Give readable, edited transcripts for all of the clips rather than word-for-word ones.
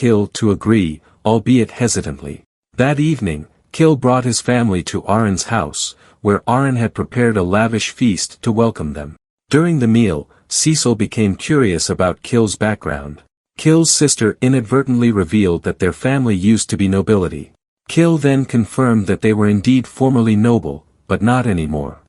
Kill to agree, albeit hesitantly. That evening, Kill brought his family to Arin's house, where Arin had prepared a lavish feast to welcome them. During the meal, Cecil became curious about Kill's background. Kill's sister inadvertently revealed that their family used to be nobility. Kill then confirmed that they were indeed formerly noble, but not anymore.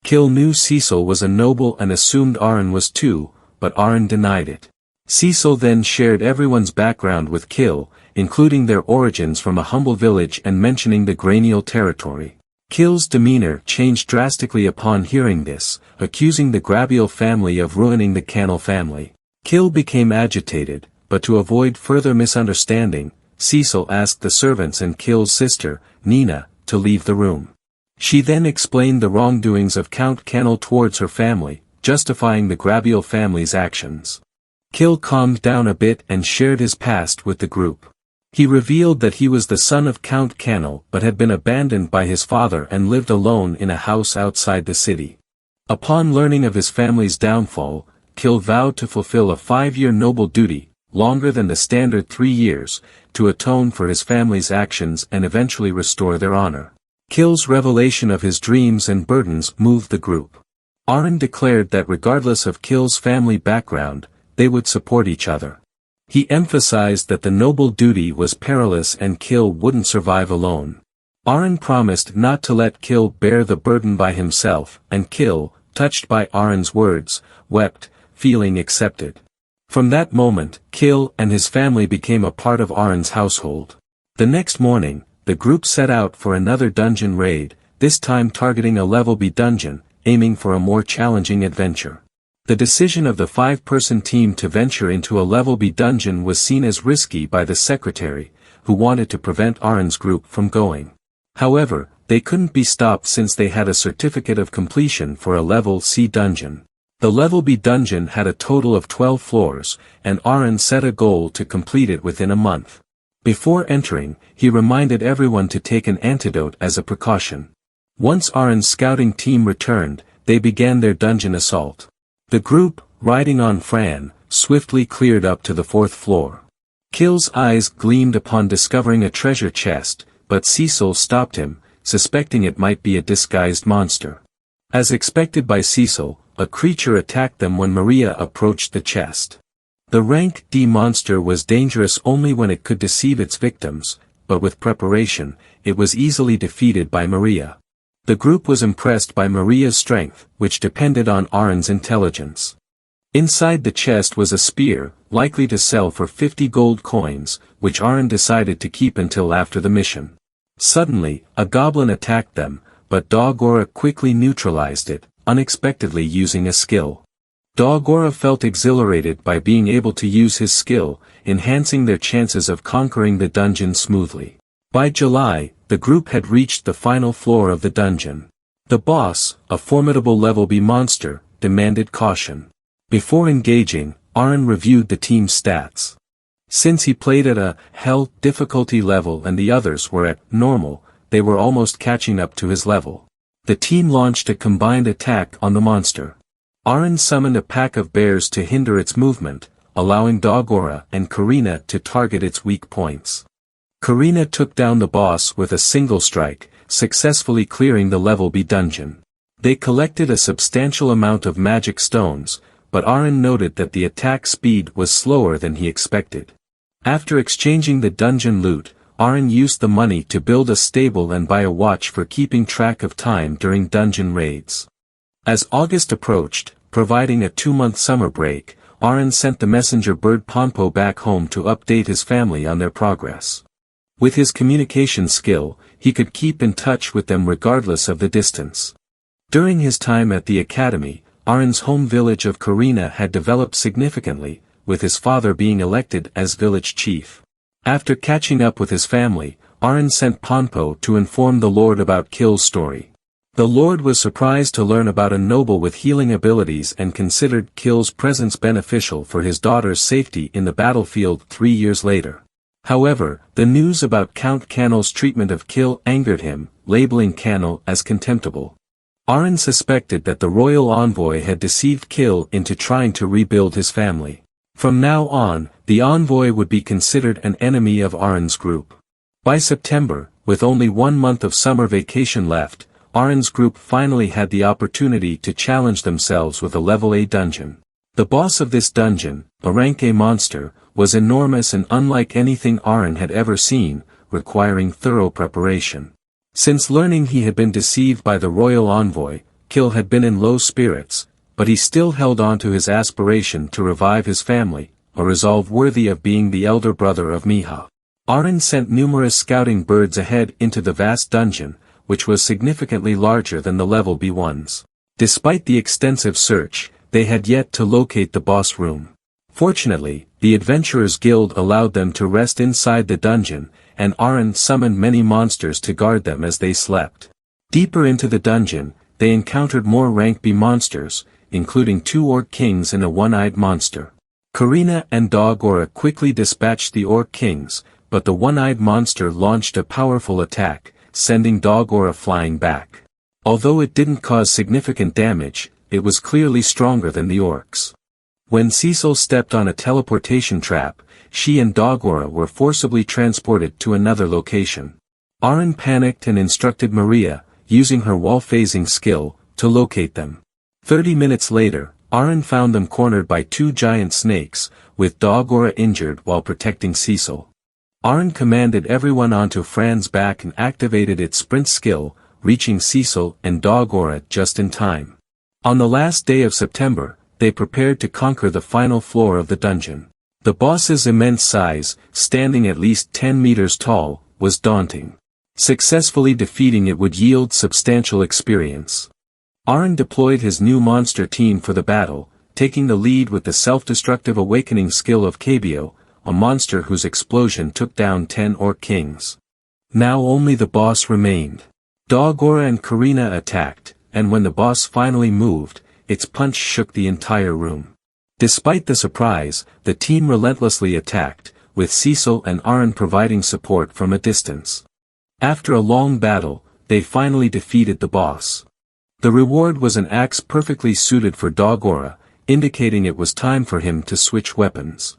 Kill knew Cecil was a noble and assumed Arin was too, but Arin denied it. Cecil then shared everyone's background with Kill, including their origins from a humble village and mentioning the Granial territory. Kill's demeanor changed drastically upon hearing this, accusing the Grabial family of ruining the Cannell family. Kill became agitated, but to avoid further misunderstanding, Cecil asked the servants and Kill's sister, Nina, to leave the room. She then explained the wrongdoings of Count Cannell towards her family, justifying the Grabial family's actions. Kill calmed down a bit and shared his past with the group. He revealed that he was the son of Count Cannell but had been abandoned by his father and lived alone in a house outside the city. Upon learning of his family's downfall, Kill vowed to fulfill a 5-year noble duty, longer than the standard 3 years, to atone for his family's actions and eventually restore their honor. Kill's revelation of his dreams and burdens moved the group. Arin declared that regardless of Kill's family background, they would support each other. He emphasized that the noble duty was perilous and Kill wouldn't survive alone. Arin promised not to let Kill bear the burden by himself, and Kill, touched by Arin's words, wept, feeling accepted. From that moment, Kill and his family became a part of Arin's household. The next morning, the group set out for another dungeon raid, this time targeting a level B dungeon, aiming for a more challenging adventure. The decision of the 5-person team to venture into a level B dungeon was seen as risky by the secretary, who wanted to prevent Arin's group from going. However, they couldn't be stopped since they had a certificate of completion for a level C dungeon. The level B dungeon had a total of 12 floors, and Arin set a goal to complete it within a month. Before entering, he reminded everyone to take an antidote as a precaution. Once Arin's scouting team returned, they began their dungeon assault. The group, riding on Fran, swiftly cleared up to the 4th floor. Kill's eyes gleamed upon discovering a treasure chest, but Cecil stopped him, suspecting it might be a disguised monster. As expected by Cecil, a creature attacked them when Maria approached the chest. The rank D monster was dangerous only when it could deceive its victims, but with preparation, it was easily defeated by Maria. The group was impressed by Maria's strength, which depended on Arin's intelligence. Inside the chest was a spear, likely to sell for 50 gold coins, which Arin decided to keep until after the mission. Suddenly, a goblin attacked them, but Dogora quickly neutralized it, unexpectedly using a skill. Dogora felt exhilarated by being able to use his skill, enhancing their chances of conquering the dungeon smoothly. By July, the group had reached the final floor of the dungeon. The boss, a formidable level B monster, demanded caution. Before engaging, Arin reviewed the team's stats. Since he played at a hell difficulty level and the others were at normal, they were almost catching up to his level. The team launched a combined attack on the monster. Arin summoned a pack of bears to hinder its movement, allowing Dogora and Karina to target its weak points. Karina took down the boss with a single strike, successfully clearing the level B dungeon. They collected a substantial amount of magic stones, but Arin noted that the attack speed was slower than he expected. After exchanging the dungeon loot, Arin used the money to build a stable and buy a watch for keeping track of time during dungeon raids. As August approached, providing a 2-month summer break, Arin sent the messenger bird Ponpo back home to update his family on their progress. With his communication skill, he could keep in touch with them regardless of the distance. During his time at the academy, Arin's home village of Karina had developed significantly, with his father being elected as village chief. After catching up with his family, Arin sent Ponpo to inform the Lord about Kill's story. The Lord was surprised to learn about a noble with healing abilities and considered Kill's presence beneficial for his daughter's safety in the battlefield 3 years later. However, the news about Count Cannell's treatment of Kill angered him, labeling Cannell as contemptible. Arin suspected that the royal envoy had deceived Kill into trying to rebuild his family. From now on, the envoy would be considered an enemy of Arin's group. By September, with only 1 month of summer vacation left, Arin's group finally had the opportunity to challenge themselves with a level A dungeon. The boss of this dungeon, a rank A monster, was enormous and unlike anything Arin had ever seen, requiring thorough preparation. Since learning he had been deceived by the royal envoy, Kil had been in low spirits, but he still held on to his aspiration to revive his family, a resolve worthy of being the elder brother of Miha. Arin sent numerous scouting birds ahead into the vast dungeon, which was significantly larger than the level B ones. Despite the extensive search, they had yet to locate the boss room. Fortunately, the Adventurers Guild allowed them to rest inside the dungeon, and Arin summoned many monsters to guard them as they slept. Deeper into the dungeon, they encountered more rank B monsters, including 2 orc kings and a one-eyed monster. Karina and Dogora quickly dispatched the orc kings, but the one-eyed monster launched a powerful attack, sending Dogora flying back. Although it didn't cause significant damage, it was clearly stronger than the orcs. When Cecil stepped on a teleportation trap, she and Dogora were forcibly transported to another location. Arin panicked and instructed Maria, using her wall-phasing skill, to locate them. 30 minutes later, Arin found them cornered by 2 giant snakes, with Dogora injured while protecting Cecil. Arin commanded everyone onto Fran's back and activated its sprint skill, reaching Cecil and Dogora just in time. On the last day of September, they prepared to conquer the final floor of the dungeon. The boss's immense size, standing at least 10 meters tall, was daunting. Successfully defeating it would yield substantial experience. Arin deployed his new monster team for the battle, taking the lead with the self-destructive awakening skill of Kabio, a monster whose explosion took down 10 orc kings. Now only the boss remained. Dogora and Karina attacked, and when the boss finally moved, its punch shook the entire room. Despite the surprise, the team relentlessly attacked, with Cecil and Arin providing support from a distance. After a long battle, they finally defeated the boss. The reward was an axe perfectly suited for Dogora, indicating it was time for him to switch weapons.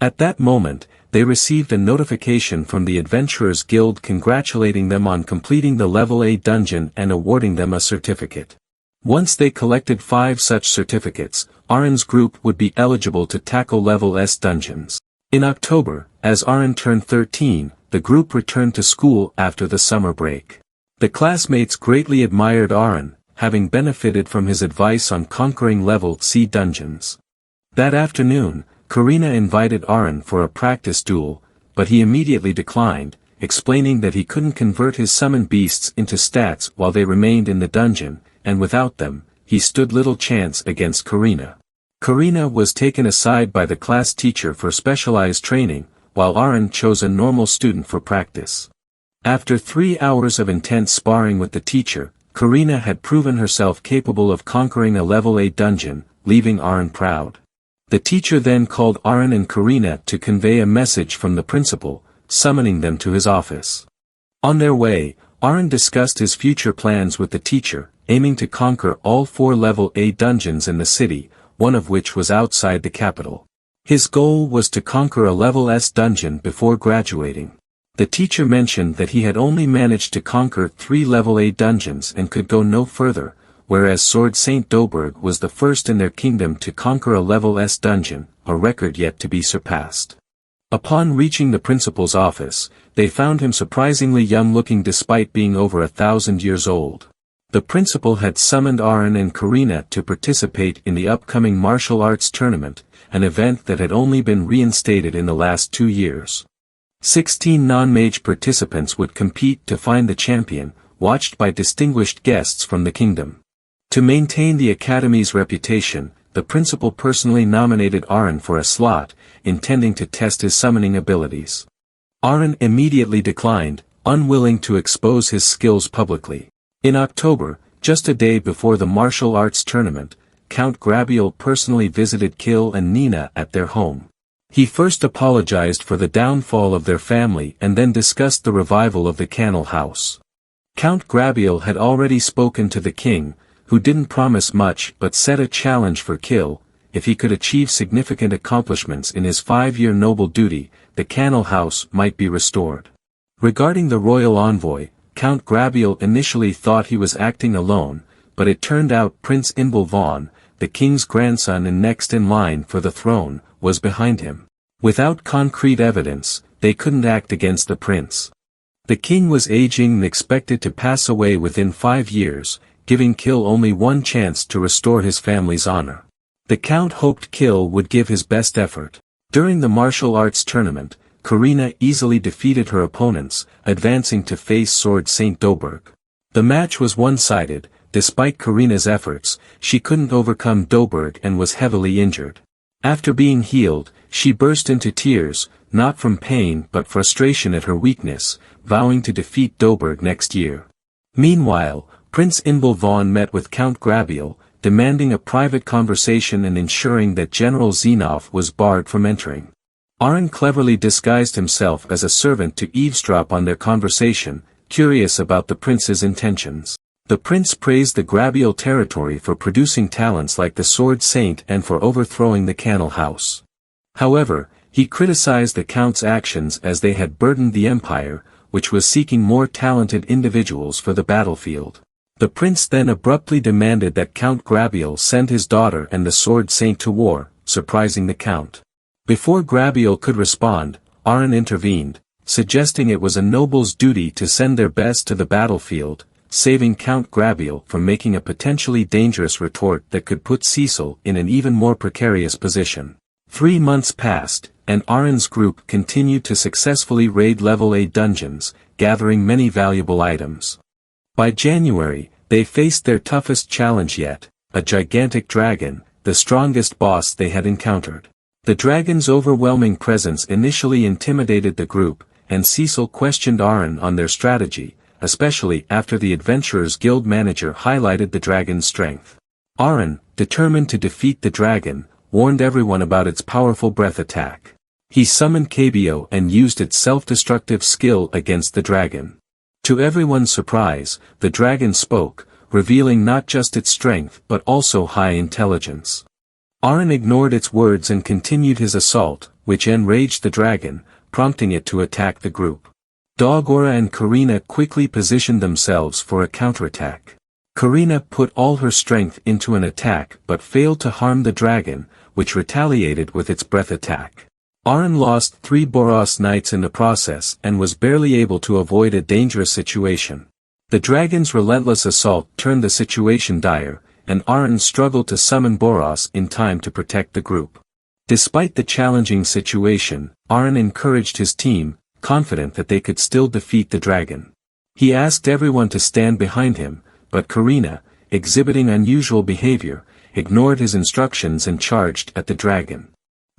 At that moment, they received a notification from the Adventurers Guild congratulating them on completing the level A dungeon and awarding them a certificate. Once they collected 5 such certificates, Arin's group would be eligible to tackle level S dungeons. In October, as Arin turned 13, the group returned to school after the summer break. The classmates greatly admired Arin, having benefited from his advice on conquering level C dungeons. That afternoon, Karina invited Arin for a practice duel, but he immediately declined, explaining that he couldn't convert his summoned beasts into stats while they remained in the dungeon, and without them, he stood little chance against Karina. Karina was taken aside by the class teacher for specialized training, while Arin chose a normal student for practice. After 3 hours of intense sparring with the teacher, Karina had proven herself capable of conquering a level A dungeon, leaving Arin proud. The teacher then called Arin and Karina to convey a message from the principal, summoning them to his office. On their way, Arin discussed his future plans with the teacher, aiming to conquer all 4 level A dungeons in the city, one of which was outside the capital. His goal was to conquer a level S dungeon before graduating. The teacher mentioned that he had only managed to conquer 3 level A dungeons and could go no further, whereas Sword St. Doberg was the first in their kingdom to conquer a level S dungeon, a record yet to be surpassed. Upon reaching the principal's office, they found him surprisingly young-looking despite being over 1,000 years old. The principal had summoned Arin and Karina to participate in the upcoming martial arts tournament, an event that had only been reinstated in the last 2 years. 16 non-mage participants would compete to find the champion, watched by distinguished guests from the kingdom. To maintain the academy's reputation, the principal personally nominated Arin for a slot, intending to test his summoning abilities. Arin immediately declined, unwilling to expose his skills publicly. In October, just a day before the martial arts tournament, Count Grabiel personally visited Kil and Nina at their home. He first apologized for the downfall of their family and then discussed the revival of the Cannel House. Count Grabiel had already spoken to the king, who didn't promise much but set a challenge for Kil, if he could achieve significant accomplishments in his 5-year noble duty, the Canal House might be restored. Regarding the royal envoy, Count Grabiel initially thought he was acting alone, but it turned out Prince Inbal Vaughan, the king's grandson and next in line for the throne, was behind him. Without concrete evidence, they couldn't act against the prince. The king was aging and expected to pass away within 5 years, giving Kill only one chance to restore his family's honor. The count hoped Kill would give his best effort. During the martial arts tournament, Karina easily defeated her opponents, advancing to face Sword Saint Doberg. The match was one-sided. Despite Karina's efforts, she couldn't overcome Doberg and was heavily injured. After being healed, she burst into tears, not from pain but frustration at her weakness, vowing to defeat Doberg next year. Meanwhile, Prince Inbal Vaughan met with Count Grabiel, demanding a private conversation and ensuring that General Zenov was barred from entering. Arn cleverly disguised himself as a servant to eavesdrop on their conversation, curious about the prince's intentions. The prince praised the Grabiel territory for producing talents like the Sword Saint and for overthrowing the Canal House. However, he criticized the count's actions as they had burdened the empire, which was seeking more talented individuals for the battlefield. The prince then abruptly demanded that Count Grabiel send his daughter and the Sword Saint to war, surprising the count. Before Grabiel could respond, Arn intervened, suggesting it was a noble's duty to send their best to the battlefield, saving Count Grabiel from making a potentially dangerous retort that could put Cecil in an even more precarious position. 3 months passed, and Arn's group continued to successfully raid level A dungeons, gathering many valuable items. By January, they faced their toughest challenge yet, a gigantic dragon, the strongest boss they had encountered. The dragon's overwhelming presence initially intimidated the group, and Cecil questioned Arn on their strategy, especially after the Adventurers Guild manager highlighted the dragon's strength. Arn, determined to defeat the dragon, warned everyone about its powerful breath attack. He summoned KBO and used its self-destructive skill against the dragon. To everyone's surprise, the dragon spoke, revealing not just its strength but also high intelligence. Arn ignored its words and continued his assault, which enraged the dragon, prompting it to attack the group. Dogora and Karina quickly positioned themselves for a counterattack. Karina put all her strength into an attack but failed to harm the dragon, which retaliated with its breath attack. Arn lost 3 Boros knights in the process and was barely able to avoid a dangerous situation. The dragon's relentless assault turned the situation dire, and Arn struggled to summon Boros in time to protect the group. Despite the challenging situation, Arn encouraged his team, confident that they could still defeat the dragon. He asked everyone to stand behind him, but Karina, exhibiting unusual behavior, ignored his instructions and charged at the dragon.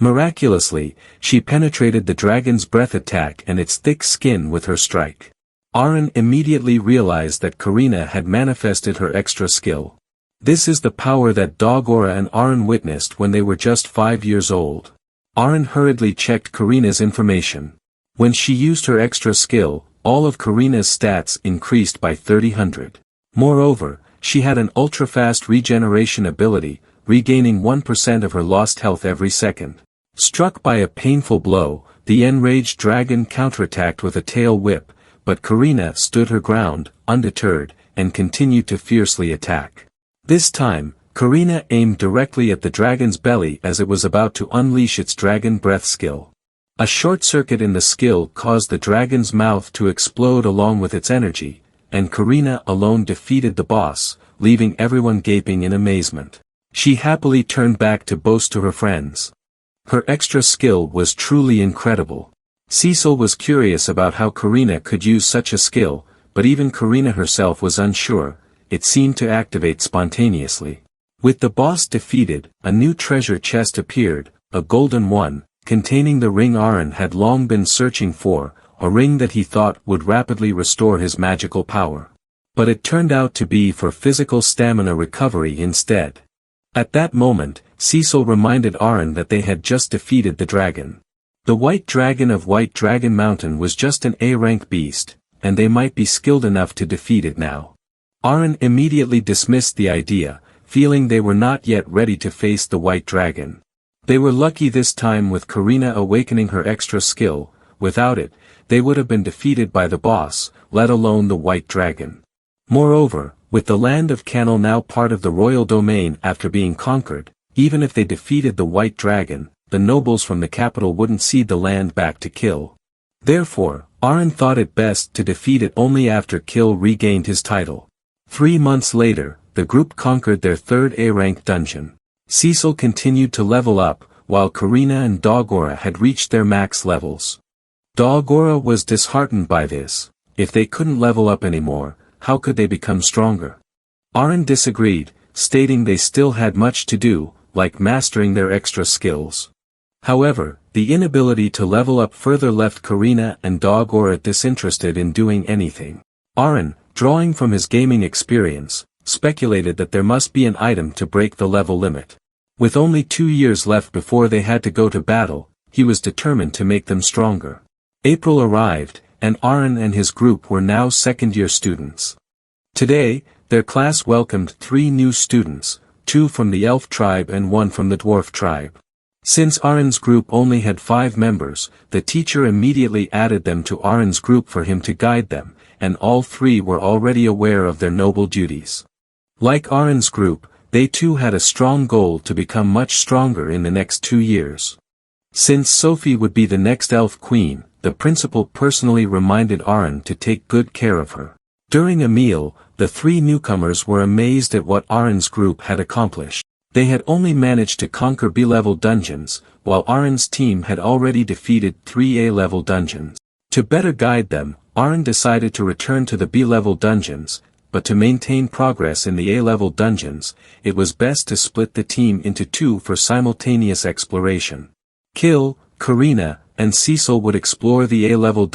Miraculously, she penetrated the dragon's breath attack and its thick skin with her strike. Arn immediately realized that Karina had manifested her extra skill. This is the power that Dogora and Arn witnessed when they were just 5 years old. Arn hurriedly checked Karina's information. When she used her extra skill, all of Karina's stats increased by 300. Moreover, she had an ultra-fast regeneration ability, regaining 1% of her lost health every second. Struck by a painful blow, the enraged dragon counterattacked with a tail whip, but Karina stood her ground, undeterred, and continued to fiercely attack. This time, Karina aimed directly at the dragon's belly as it was about to unleash its dragon breath skill. A short circuit in the skill caused the dragon's mouth to explode along with its energy, and Karina alone defeated the boss, leaving everyone gaping in amazement. She happily turned back to boast to her friends. Her extra skill was truly incredible. Cecil was curious about how Karina could use such a skill, but even Karina herself was unsure. It seemed to activate spontaneously. With the boss defeated, a new treasure chest appeared, a golden one, containing the ring Arn had long been searching for, a ring that he thought would rapidly restore his magical power. But it turned out to be for physical stamina recovery instead. At that moment, Cecil reminded Arn that they had just defeated the dragon. The White Dragon of White Dragon Mountain was just an A-rank beast, and they might be skilled enough to defeat it now. Arn immediately dismissed the idea, feeling they were not yet ready to face the white dragon. They were lucky this time with Karina awakening her extra skill. Without it, they would have been defeated by the boss, let alone the white dragon. Moreover, with the land of Canal now part of the royal domain after being conquered, even if they defeated the white dragon, the nobles from the capital wouldn't cede the land back to Kill. Therefore, Arin thought it best to defeat it only after Kill regained his title. 3 months later, the group conquered their third A-rank dungeon. Cecil continued to level up, while Karina and Dogora had reached their max levels. Dogora was disheartened by this. If they couldn't level up anymore, how could they become stronger? Arin disagreed, stating they still had much to do, like mastering their extra skills. However, the inability to level up further left Karina and Dogora disinterested in doing anything. Arin, drawing from his gaming experience, speculated that there must be an item to break the level limit. With only 2 years left before they had to go to battle, he was determined to make them stronger. April arrived, and Arin and his group were now second-year students. Today, their class welcomed 3 new students, 2 from the elf tribe and 1 from the dwarf tribe. Since Arin's group only had 5 members, the teacher immediately added them to Arin's group for him to guide them, and all 3 were already aware of their noble duties. Like Arin's group, they too had a strong goal to become much stronger in the next 2 years. Since Sophie would be the next elf queen, the principal personally reminded Arin to take good care of her. During a meal, the 3 newcomers were amazed at what Arin's group had accomplished. They had only managed to conquer B-level dungeons, while Arin's team had already defeated 3 A-level dungeons. To better guide them, Arin decided to return to the B-level dungeons, but to maintain progress in the A-level dungeons, it was best to split the team into 2 for simultaneous exploration. Kill, Karina, and Cecil would explore the A-level dungeons